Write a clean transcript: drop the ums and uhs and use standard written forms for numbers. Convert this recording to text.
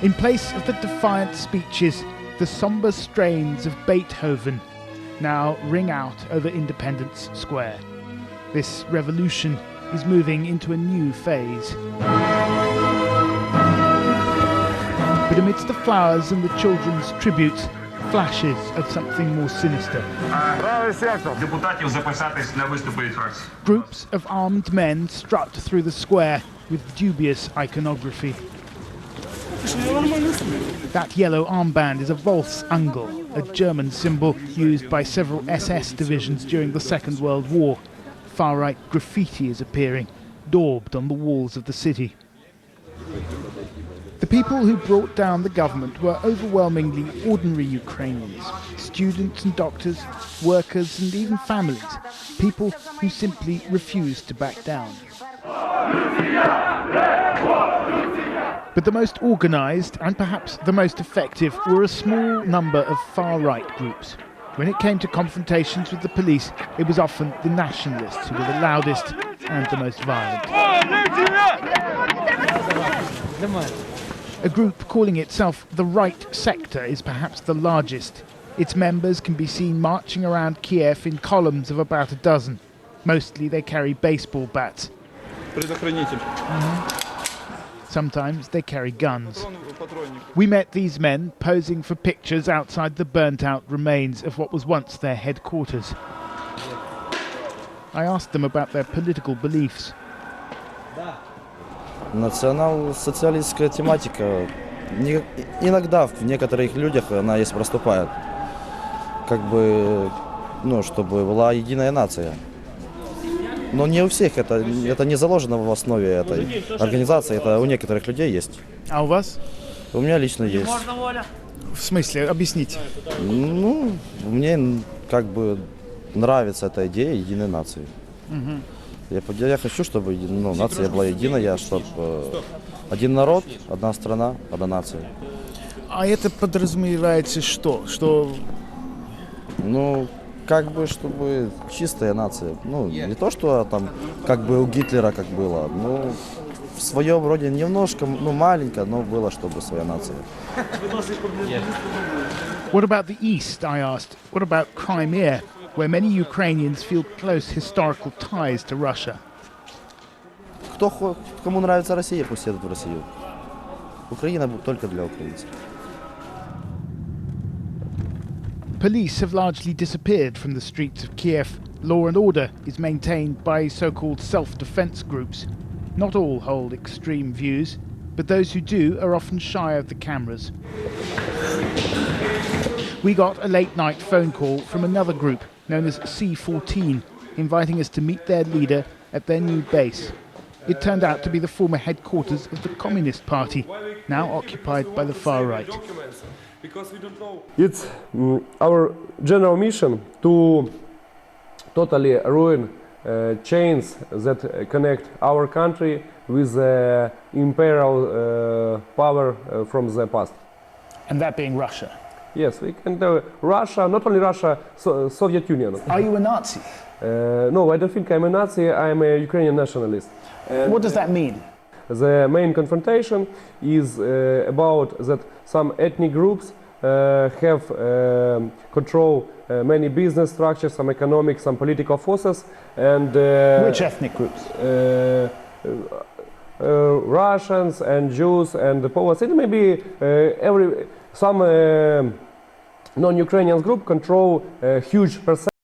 In place of the defiant speeches, the sombre strains of Beethoven now ring out over Independence Square. This revolution is moving into a new phase. But amidst the flowers and the children's tributes, flashes of something more sinister. Groups of armed men strut through the square with dubious iconography. That yellow armband is a Volksangel, a German symbol used by several SS divisions during the Second World War. Far-right graffiti is appearing, daubed on the walls of the city. The people who brought down the government were overwhelmingly ordinary Ukrainians, students and doctors, workers and even families, people who simply refused to back down. But the most organised and perhaps the most effective were a small number of far-right groups. When it came to confrontations with the police, it was often the nationalists who were the loudest and the most violent. A group calling itself the Right Sector is perhaps the largest. Its members can be seen marching around Kiev in columns of about a dozen. Mostly they carry baseball bats. Sometimes they carry guns. We met these men posing for pictures outside the burnt-out remains of what was once their headquarters. I asked them about their political beliefs. Национал-социалистская тематика иногда в некоторых людях она есть проступает, как бы, чтобы была единая нация. Но не у всех это не заложено в основе этой организации, это у некоторых людей есть. А у вас? У меня лично есть. В смысле? Объясните. Мне как бы нравится эта идея единой нации. Я хочу, чтобы нация была единая, чтобы один народ, одна страна, одна нация. А это подразумевается что? Как бы, чтобы чистая нация. Не то, что там, как бы у Гитлера как было. В своем роде немножко, маленько, но было, чтобы своя нация. What about the East, I asked? What about Crimea, where many Ukrainians feel close historical ties to Russia? Кому нравится Россия, пусть едут в Россию. Украина только для украинцев. Police have largely disappeared from the streets of Kiev. Law and order is maintained by so-called self-defense groups. Not all hold extreme views, but those who do are often shy of the cameras. We got a late-night phone call from another group known as C14, inviting us to meet their leader at their new base. It turned out to be the former headquarters of the Communist Party, now occupied by the far right. It's our general mission to totally ruin chains that connect our country with the imperial power from the past. And that being Russia? Yes, we can tell Russia, not only Russia, Soviet Union. Are you a Nazi? No, I don't think I'm a Nazi, I'm a Ukrainian nationalist. What does that mean? The main confrontation is about that some ethnic groups have control many business structures, some economic, some political forces, and which ethnic groups? Russians and Jews and the Poles. It may be some non-Ukrainian group control a huge percentage.